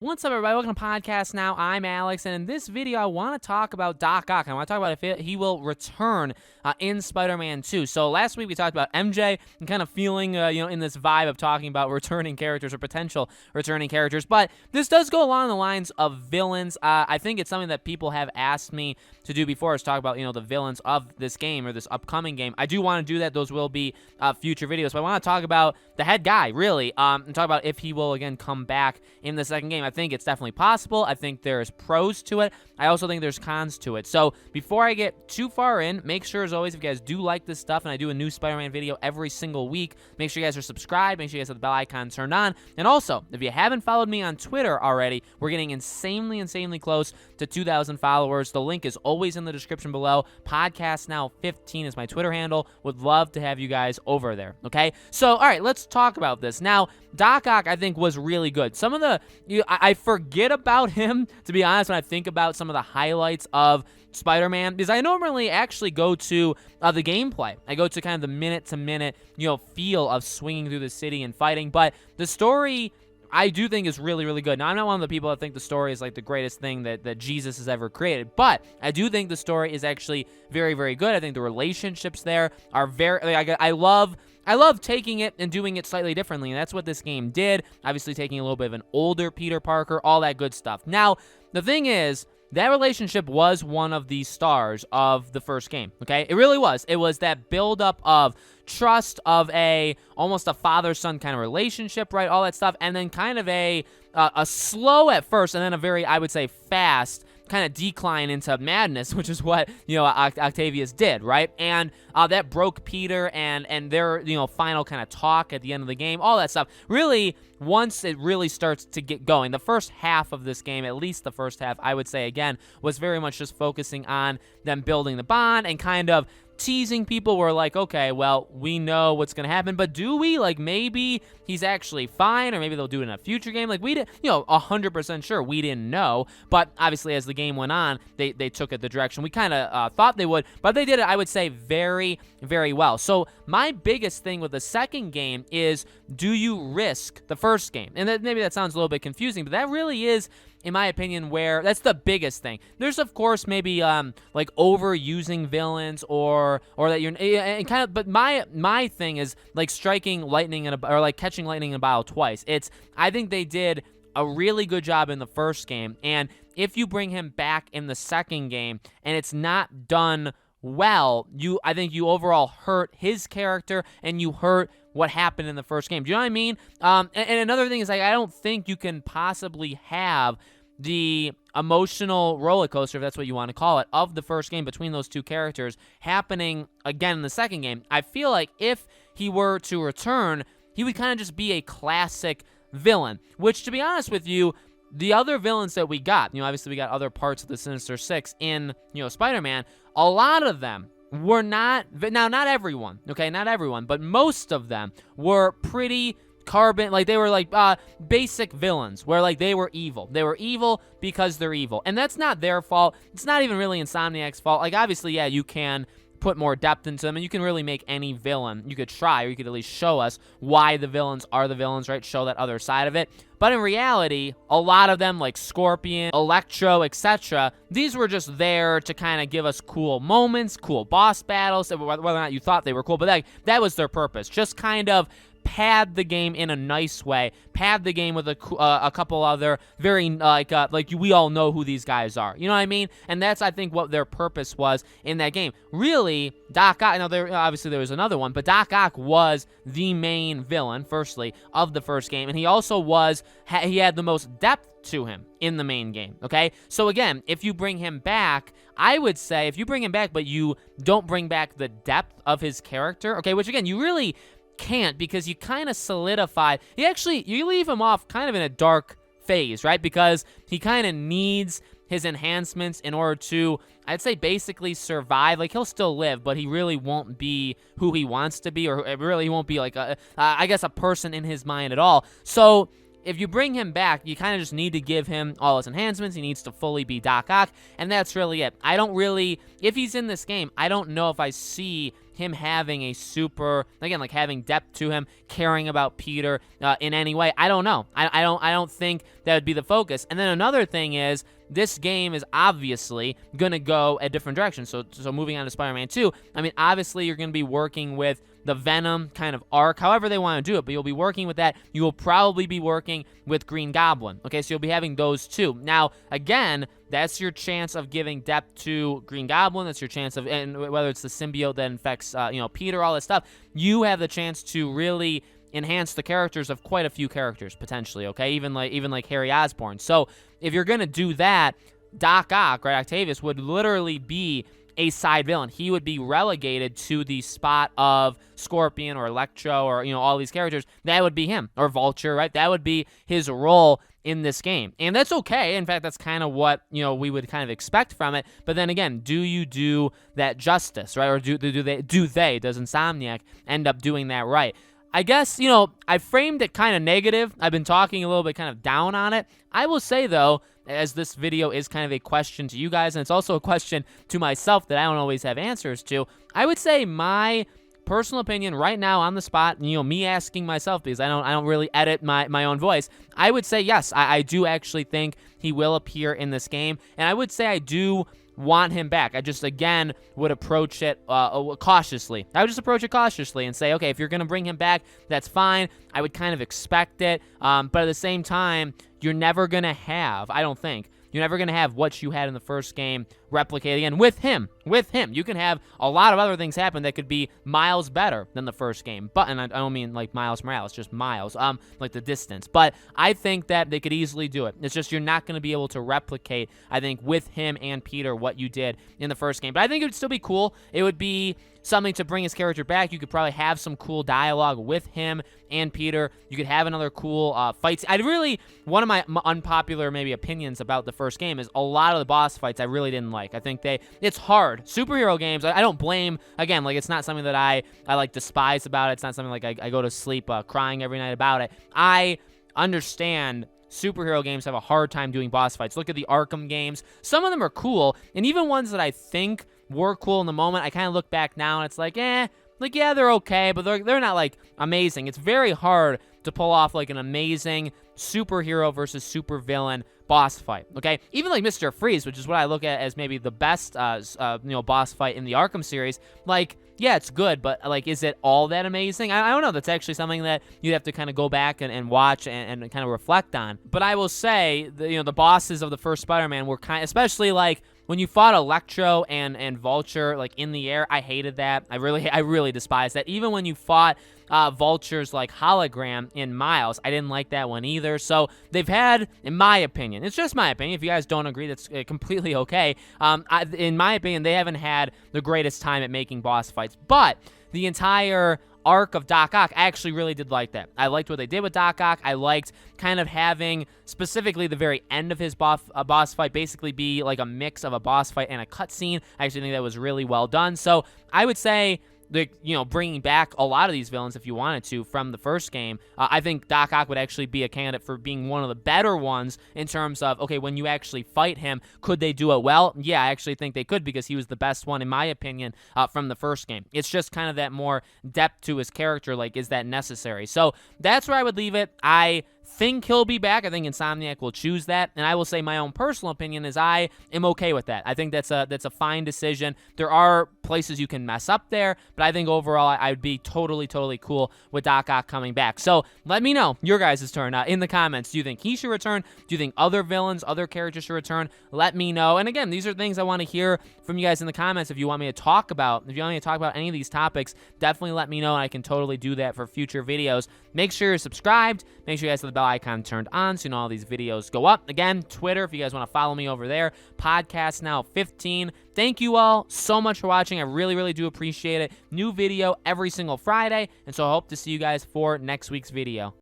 What's up, everybody? Welcome to Podcast Now. I'm Alex, and in this video, I want to talk about Doc Ock. I want to talk about if he will return in Spider-Man 2. So last week, we talked about MJ and kind of feeling, in this vibe of talking about returning characters or potential returning characters. But this does go along the lines of villains. I think it's something that people have asked me to do before, is talk about, the villains of this game or this upcoming game. I do want to do that. Those will be future videos. But I want to talk about the head guy, really, and talk about if he will, again, come back in the second game. I think it's definitely possible. I think there's pros to it. I also think there's cons to it. So before I get too far in, make sure, as always, if you guys do like this stuff, and I do a new Spider-Man video every single week, make sure you guys are subscribed. Make sure you guys have the bell icon turned on. And also, if you haven't followed me on Twitter already, we're getting insanely close to 2,000 followers. The link is always in the description below. Podcast Now 15 is my Twitter handle. Would love to have you guys over there, okay? So, all right, let's talk about this. Now, Doc Ock, I think, was really good. Some of the... I forget about him, to be honest, when I think about some of the highlights of Spider-Man, because I normally actually go to the gameplay. I go to kind of the minute-to-minute, feel of swinging through the city and fighting, but the story... I do think is really good. Now, I'm not one of the people that think the story is like the greatest thing that Jesus has ever created, but I do think the story is actually very good. I think the relationships there are very... I love taking it and doing it slightly differently, and that's what this game did. Obviously, taking a little bit of an older Peter Parker, all that good stuff. Now, the thing is, that relationship was one of the stars of the first game, okay? It really was. It was that buildup of trust, of almost a father-son kind of relationship, right? All that stuff, and then kind of a slow at first, and then a very, I would say, fast kind of decline into madness, which is what, Octavius did, right? And that broke Peter and their, final kind of talk at the end of the game, all that stuff. Really, once it really starts to get going, the first half of this game, at least the first half, I would say, again, was very much just focusing on them building the bond and kind of teasing people. Were like, okay, well, we know what's gonna happen, but do we? Like, maybe he's actually fine, or maybe they'll do it in a future game. Like, we did, 100% sure we didn't know, but obviously as the game went on, they took it the direction we kind of thought they would, but they did it, I would say, very well. So my biggest thing with the second game is, do you risk the first game? And maybe that sounds a little bit confusing, but that really is, in my opinion, where that's the biggest thing. There's, of course, maybe like overusing villains or that you're and kind of, but my thing is like striking lightning or like catching lightning in a bottle twice. I think they did a really good job in the first game, and if you bring him back in the second game and it's not done well, I think you overall hurt his character and you hurt what happened in the first game. Do you know what I mean? And another thing is, like, I don't think you can possibly have the emotional roller coaster, if that's what you want to call it, of the first game between those two characters happening again in the second game. I feel like if he were to return, he would kind of just be a classic villain, which, to be honest with you, the other villains that we got, obviously we got other parts of the Sinister Six in, Spider-Man, a lot of them were not everyone, okay, not everyone, but most of them were pretty like they were like basic villains, where like they were evil because they're evil, and that's not their fault. It's not even really Insomniac's fault. Like, obviously, yeah, you can put more depth into them, and you can really make any villain. You could try, or you could at least show us why the villains are the villains, right? Show that other side of it. But in reality, a lot of them, like Scorpion, Electro, etc., these were just there to kind of give us cool moments, cool boss battles, whether or not you thought they were cool, but that was their purpose. Just kind of pad the game in a nice way, pad the game with a couple other very, we all know who these guys are. You know what I mean? And that's, I think, what their purpose was in that game. Really, Doc Ock, obviously there was another one, but Doc Ock was the main villain, firstly, of the first game, and he also he had the most depth to him in the main game, okay? So again, if you bring him back, I would say if you bring him back, but you don't bring back the depth of his character, okay, which again, you really can't, because you kind of solidify, you leave him off kind of in a dark phase, right? Because he kind of needs his enhancements in order to, I'd say, basically survive. Like, he'll still live, but he really won't be who he wants to be, or really won't be like a person in his mind at all. So if you bring him back, you kind of just need to give him all his enhancements. He needs to fully be Doc Ock, and that's really it. I don't really, if he's in this game, I don't know if I see him having a super, again, like having depth to him, caring about Peter in any way. I don't know. I don't think that would be the focus. And then another thing is, this game is obviously going to go a different direction. So moving on to Spider-Man 2, I mean, obviously you're going to be working with the Venom kind of arc, however they want to do it, but you'll be working with that. You will probably be working with Green Goblin. Okay, so you'll be having those two. Now, again, that's your chance of giving depth to Green Goblin. That's your chance of, and whether it's the symbiote that infects, Peter, all this stuff, you have the chance to really enhance the characters of quite a few characters potentially. Okay, even like Harry Osborn. So if you're gonna do that, Doc Ock, right, Octavius would literally be a side villain. He would be relegated to the spot of Scorpion or Electro or, all these characters. That would be him. Or Vulture, right? That would be his role in this game. And that's okay. In fact, that's kind of what, we would kind of expect from it. But then again, do you do that justice, right? Or does Insomniac end up doing that right? I guess, I framed it kind of negative. I've been talking a little bit kind of down on it. I will say, though, as this video is kind of a question to you guys, and it's also a question to myself that I don't always have answers to, I would say my personal opinion right now on the spot, me asking myself, because I don't really edit my own voice, I would say yes, I do actually think he will appear in this game, and I would say I do want him back. I just, again, would approach it cautiously. I would just approach it cautiously and say, okay, if you're going to bring him back, that's fine. I would kind of expect it, but at the same time, you're never going to have, I don't think, you're never going to have what you had in the first game replicate again with him. You can have a lot of other things happen that could be miles better than the first game. But, and I don't mean like Miles Morales, just miles, like the distance. But I think that they could easily do it. It's just you're not going to be able to replicate, I think, with him and Peter what you did in the first game. But I think it would still be cool. It would be something to bring his character back. You could probably have some cool dialogue with him and Peter. You could have another cool fight. One of my unpopular maybe opinions about the first game is a lot of the boss fights I really didn't like. I think it's hard. Superhero games, I don't blame, again, like it's not something that I like despise about it. It's not something like I go to sleep crying every night about it. I understand superhero games have a hard time doing boss fights. Look at the Arkham games. Some of them are cool, and even ones that I think were cool in the moment, I kind of look back now and it's like, yeah, they're okay, but they're not like amazing. It's very hard to pull off like an amazing superhero versus supervillain boss fight, okay? Even like Mr. Freeze, which is what I look at as maybe the best, boss fight in the Arkham series, like, yeah, it's good, but like, is it all that amazing? I don't know. That's actually something that you'd have to kind of go back and watch and kind of reflect on. But I will say, the bosses of the first Spider-Man were especially like, when you fought Electro and Vulture, like, in the air, I hated that. I really despise that. Even when you fought Vulture's, like, hologram in Miles, I didn't like that one either. So they've had, in my opinion, it's just my opinion. If you guys don't agree, that's completely okay. In my opinion, they haven't had the greatest time at making boss fights. But the entire arc of Doc Ock, I actually really did like that. I liked what they did with Doc Ock. I liked kind of having specifically the very end of his boss fight basically be like a mix of a boss fight and a cutscene. I actually think that was really well done. So I would say, bringing back a lot of these villains if you wanted to from the first game, I think Doc Ock would actually be a candidate for being one of the better ones in terms of, okay, when you actually fight him, could they do it well? Yeah, I actually think they could because he was the best one, in my opinion, from the first game. It's just kind of that more depth to his character, like, is that necessary? So that's where I would leave it. I think he'll be back. I think Insomniac will choose that, and I will say my own personal opinion is I am okay with that. I think that's a fine decision. There are places you can mess up there, but I think overall I would be totally cool with Doc Ock coming back. So let me know your guys' turn in the comments. Do you think he should return? Do you think other villains, other characters should return? Let me know. And again, these are things I want to hear from you guys in the comments. If you want me to talk about, any of these topics, definitely let me know, and I can totally do that for future videos. Make sure you're subscribed. Make sure you guys have the bell icon turned on so you know all these videos go up. Again, Twitter, if you guys want to follow me over there. Podcast Now 15. Thank you all so much for watching. I really do appreciate it. New video every single Friday, and so I hope to see you guys for next week's video.